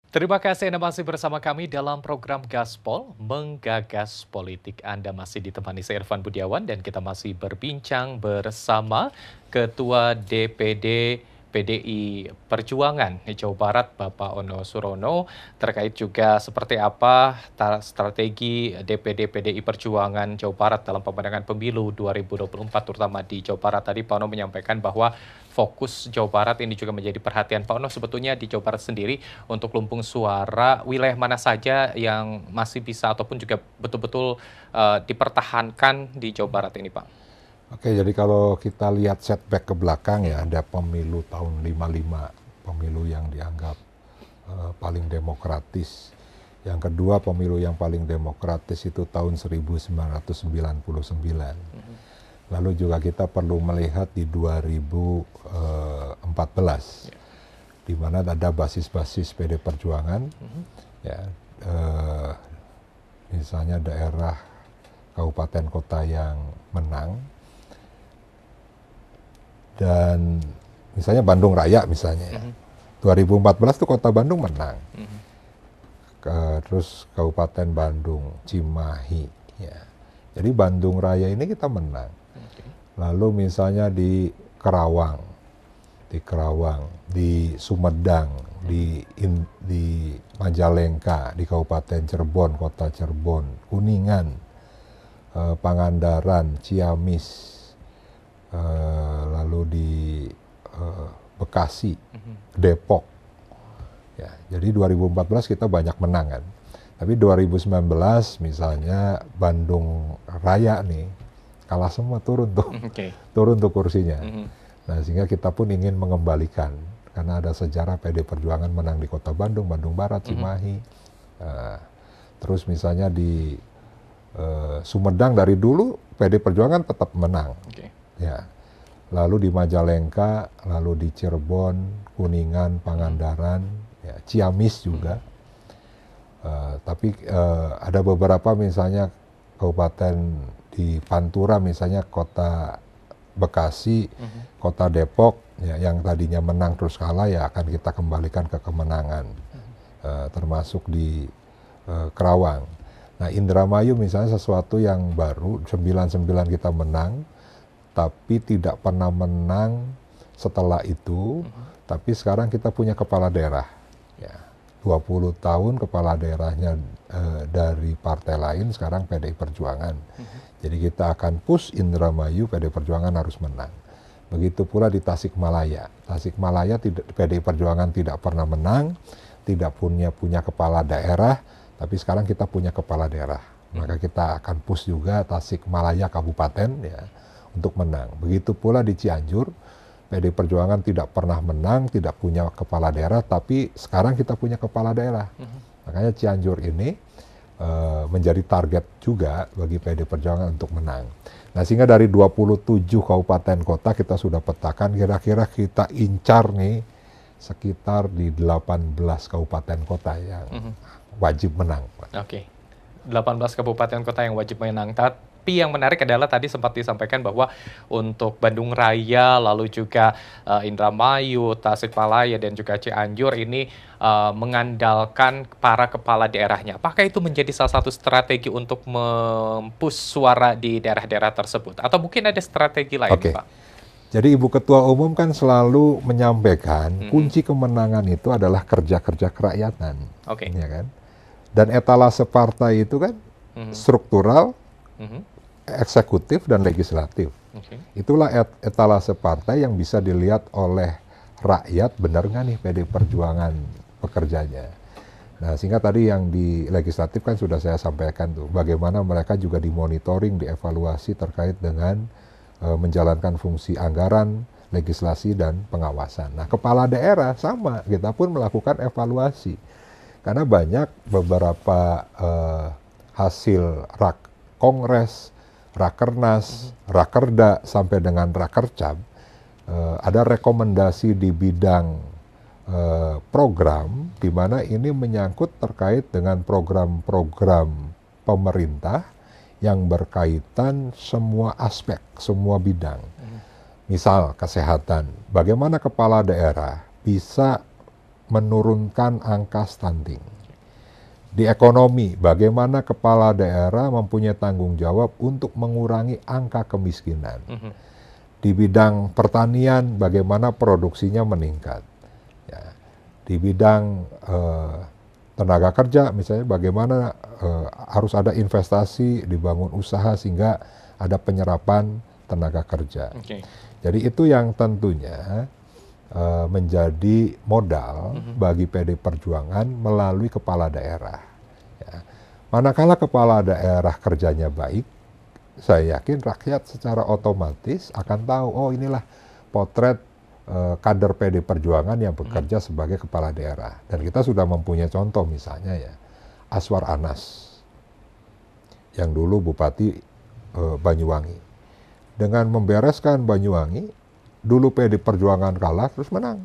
Terima kasih Anda masih bersama kami dalam program Gaspol, Menggagas Politik. Anda masih ditemani saya Irfan Budiawan dan kita masih berbincang bersama Ketua DPD PDI Perjuangan di Jawa Barat, Bapak Ono Surono, terkait juga seperti apa strategi DPD PDI Perjuangan Jawa Barat dalam pemenangan pemilu 2024, terutama di Jawa Barat. Tadi Pak Ono menyampaikan bahwa fokus Jawa Barat ini juga menjadi perhatian Pak Ono. Sebetulnya di Jawa Barat sendiri untuk lumbung suara, wilayah mana saja yang masih bisa ataupun juga betul-betul dipertahankan di Jawa Barat ini, Pak? Oke, jadi kalau kita lihat setback ke belakang ya, ada pemilu tahun 55, pemilu yang dianggap paling demokratis. Yang kedua, pemilu yang paling demokratis itu tahun 1999. Lalu juga kita perlu melihat di 2014, di mana ada basis-basis PD Perjuangan, ya, misalnya daerah kabupaten kota yang menang, dan misalnya Bandung Raya misalnya ya. 2014 tuh kota Bandung menang. Terus Kabupaten Bandung, Cimahi ya. Jadi Bandung Raya ini kita menang. Lalu misalnya di Kerawang, di Sumedang, di Majalengka, di Kabupaten Cirebon, Kota Cirebon, Kuningan, Pangandaran, Ciamis, lalu di Bekasi, Depok. Ya, jadi 2014 kita banyak menang kan. Tapi 2019 misalnya Bandung Raya nih kalah semua, turun tuh. Turun tuh kursinya. Nah, sehingga kita pun ingin mengembalikan karena ada sejarah PD Perjuangan menang di Kota Bandung, Bandung Barat, Cimahi. Terus misalnya di Sumedang dari dulu PD Perjuangan tetap menang. Ya. Lalu di Majalengka, lalu di Cirebon, Kuningan, Pangandaran, ya, Ciamis juga. Tapi ada beberapa misalnya kabupaten di Pantura, misalnya Kota Bekasi, Kota Depok, ya, yang tadinya menang terus kalah, ya akan kita kembalikan ke kemenangan, termasuk di Kerawang. Nah, Indramayu misalnya sesuatu yang baru, 99 kita menang, tapi tidak pernah menang setelah itu, tapi sekarang kita punya kepala daerah. Ya, 20 tahun kepala daerahnya dari partai lain, sekarang PDI Perjuangan. Jadi kita akan push Indramayu, PDI Perjuangan harus menang. Begitu pula di Tasikmalaya. Tasikmalaya PDI Perjuangan tidak pernah menang, tidak punya kepala daerah, tapi sekarang kita punya kepala daerah. Maka kita akan push juga Tasikmalaya Kabupaten ya, untuk menang. Begitu pula di Cianjur, PDI Perjuangan tidak pernah menang, tidak punya kepala daerah, tapi sekarang kita punya kepala daerah. Makanya Cianjur ini menjadi target juga bagi PDI Perjuangan untuk menang. Nah, sehingga dari 27 kabupaten kota kita sudah petakan, kira-kira kita incar nih sekitar di 18 kabupaten kota yang wajib menang. Oke. 18 kabupaten kota yang wajib menang. Tapi yang menarik adalah tadi sempat disampaikan bahwa untuk Bandung Raya, lalu juga Indramayu, Tasikmalaya, dan juga Cianjur ini mengandalkan para kepala daerahnya. Apakah itu menjadi salah satu strategi untuk mempush suara di daerah-daerah tersebut? Atau mungkin ada strategi lain, Pak? Jadi Ibu Ketua Umum kan selalu menyampaikan kunci kemenangan itu adalah kerja-kerja kerakyatan. Ya kan? Dan etalase partai itu kan struktural, eksekutif, dan legislatif. Itulah etalase partai yang bisa dilihat oleh rakyat, benar nggak nih PDI Perjuangan pekerjanya. Nah, sehingga tadi yang di legislatif kan sudah saya sampaikan tuh, bagaimana mereka juga dimonitoring, dievaluasi terkait dengan menjalankan fungsi anggaran, legislasi, dan pengawasan. Nah, kepala daerah sama, kita pun melakukan evaluasi. Karena banyak beberapa hasil Kongres, Rakernas, Rakerda, sampai dengan Rakercap, ada rekomendasi di bidang program, di mana ini menyangkut terkait dengan program-program pemerintah yang berkaitan semua aspek, semua bidang. Misal kesehatan, bagaimana kepala daerah bisa menurunkan angka stunting. Di ekonomi, bagaimana kepala daerah mempunyai tanggung jawab untuk mengurangi angka kemiskinan. Di bidang pertanian, bagaimana produksinya meningkat. Ya. Di bidang tenaga kerja, misalnya bagaimana harus ada investasi, dibangun usaha sehingga ada penyerapan tenaga kerja. Jadi itu yang tentunya menjadi modal bagi PD Perjuangan melalui kepala daerah. Ya. Manakala kepala daerah kerjanya baik, saya yakin rakyat secara otomatis akan tahu, oh inilah potret kader PD Perjuangan yang bekerja sebagai kepala daerah. Dan kita sudah mempunyai contoh misalnya ya, Aswar Anas, yang dulu Bupati Banyuwangi. Dengan membereskan Banyuwangi, dulu PD Perjuangan kalah, terus menang.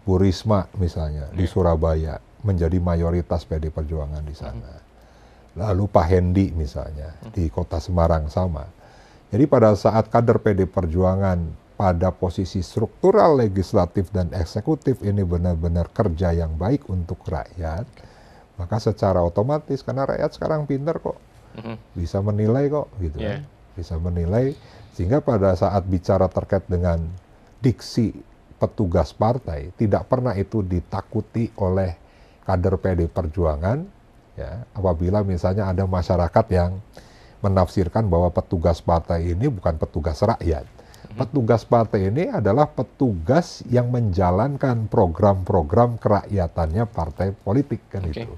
Bu Risma misalnya, di Surabaya, menjadi mayoritas PD Perjuangan di sana. Lalu Pak Hendi misalnya, di kota Semarang sama. Jadi pada saat kader PD Perjuangan pada posisi struktural legislatif dan eksekutif ini benar-benar kerja yang baik untuk rakyat, maka secara otomatis, karena rakyat sekarang pintar kok, bisa menilai kok, gitu kan. Bisa menilai, sehingga pada saat bicara terkait dengan diksi petugas partai, tidak pernah itu ditakuti oleh kader PD Perjuangan, ya, apabila misalnya ada masyarakat yang menafsirkan bahwa petugas partai ini bukan petugas rakyat. Petugas partai ini adalah petugas yang menjalankan program-program keracyatannya partai politik, kan itu.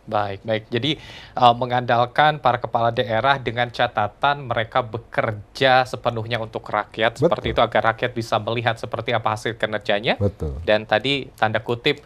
Baik. Jadi mengandalkan para kepala daerah dengan catatan mereka bekerja sepenuhnya untuk rakyat. Seperti itu, agar rakyat bisa melihat seperti apa hasil kinerjanya. Dan tadi tanda kutip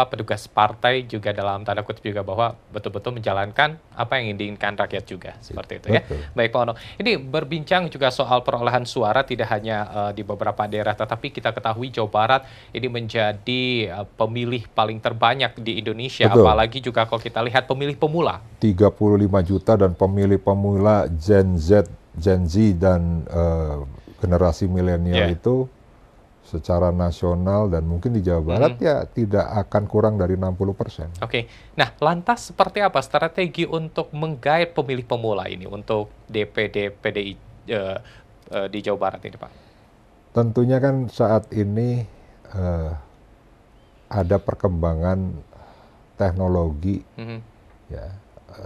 petugas partai juga dalam tanda kutip juga bahwa betul-betul menjalankan apa yang diinginkan rakyat juga, seperti itu ya. Baik Pak Ono, ini berbincang juga soal perolehan suara tidak hanya di beberapa daerah, tetapi kita ketahui Jawa Barat ini menjadi pemilih paling terbanyak di Indonesia, apalagi juga kalau kita lihat pemilih pemula. 35 juta dan pemilih pemula Gen Z dan generasi milenial itu secara nasional dan mungkin di Jawa Barat ya tidak akan kurang dari 60%. Nah lantas seperti apa strategi untuk menggait pemilih pemula ini untuk DPD PDI di Jawa Barat ini Pak? Tentunya kan saat ini ada perkembangan teknologi, ya,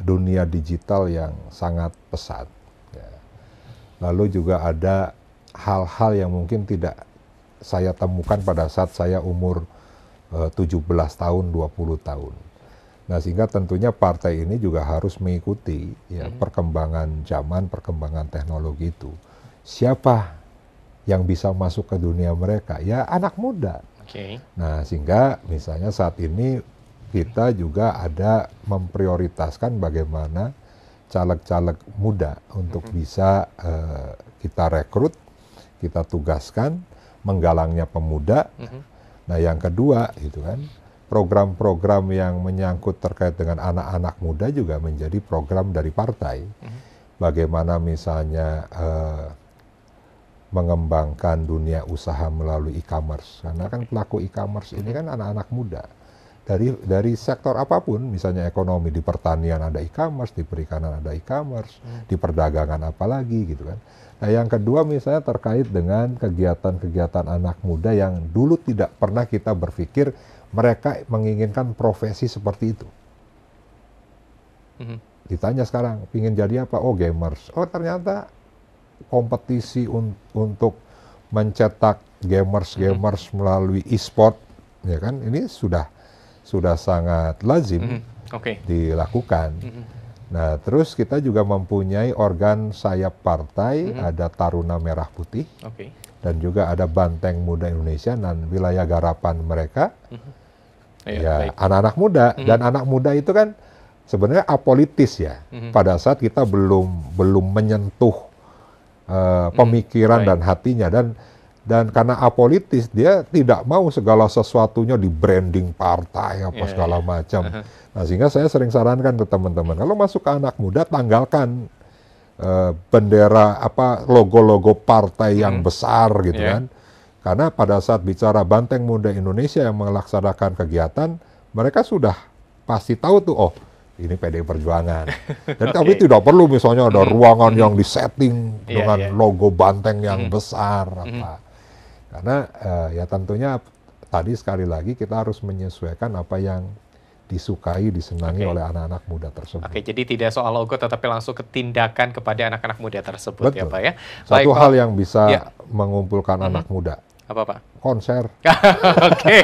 dunia digital yang sangat pesat. Ya. Lalu juga ada hal-hal yang mungkin tidak saya temukan pada saat saya umur 17 tahun, 20 tahun. Nah, sehingga tentunya partai ini juga harus mengikuti ya, perkembangan zaman, perkembangan teknologi itu. Siapa yang bisa masuk ke dunia mereka? Ya anak muda. Nah, sehingga misalnya saat ini kita juga ada memprioritaskan bagaimana caleg-caleg muda untuk bisa kita rekrut, kita tugaskan, menggalangnya pemuda. Nah, yang kedua itu kan program-program yang menyangkut terkait dengan anak-anak muda juga menjadi program dari partai. Bagaimana misalnya mengembangkan dunia usaha melalui e-commerce, karena kan pelaku e-commerce ini kan anak-anak muda dari sektor apapun, misalnya ekonomi, di pertanian ada e-commerce, di perikanan ada e-commerce, di perdagangan apalagi gitu kan. Nah, yang kedua misalnya terkait dengan kegiatan-kegiatan anak muda yang dulu tidak pernah kita berpikir mereka menginginkan profesi seperti itu. Ditanya sekarang, pingin jadi apa? Oh, gamers. Oh, ternyata kompetisi untuk mencetak gamers melalui e-sport, ya kan? Ini sudah sangat lazim dilakukan. Nah, terus kita juga mempunyai organ sayap partai, ada Taruna Merah Putih, dan juga ada Banteng Muda Indonesia, dan wilayah garapan mereka, ya anak-anak muda. Dan anak muda itu kan sebenarnya apolitis ya, pada saat kita belum menyentuh pemikiran dan hatinya, dan karena apolitis dia tidak mau segala sesuatunya di branding partai apa segala macam. Nah, sehingga saya sering sarankan ke teman-teman, kalau masuk ke anak muda, tanggalkan bendera logo-logo partai yang besar gitu kan. Karena pada saat bicara Banteng Muda Indonesia yang melaksanakan kegiatan, mereka sudah pasti tahu tuh, oh ini PDI Perjuangan. Dan kami tidak perlu misalnya ada ruangan yang disetting dengan logo Banteng yang besar. Karena ya tentunya tadi sekali lagi kita harus menyesuaikan apa yang disukai, disenangi oleh anak-anak muda tersebut. Oke, jadi tidak soal logo tetapi langsung ke tindakan kepada anak-anak muda tersebut. Betul. Ya Pak ya. Satu hal yang bisa mengumpulkan anak muda. Apa Pak? Konser. Oke,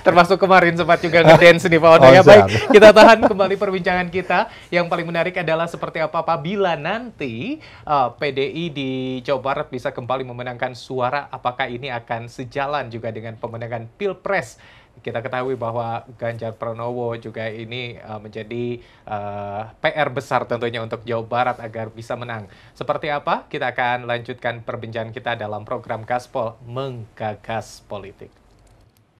termasuk kemarin sempat juga ngedance nih Pak Odo ya. Baik, kita tahan kembali perbincangan kita. Yang paling menarik adalah seperti apa apabila nanti PDI di Jawa Barat bisa kembali memenangkan suara, apakah ini akan sejalan juga dengan pemenangan Pilpres? Kita ketahui bahwa Ganjar Pranowo juga ini menjadi PR besar tentunya untuk Jawa Barat agar bisa menang. Seperti apa? Kita akan lanjutkan perbincangan kita dalam program Gaspol Menggagas Politik.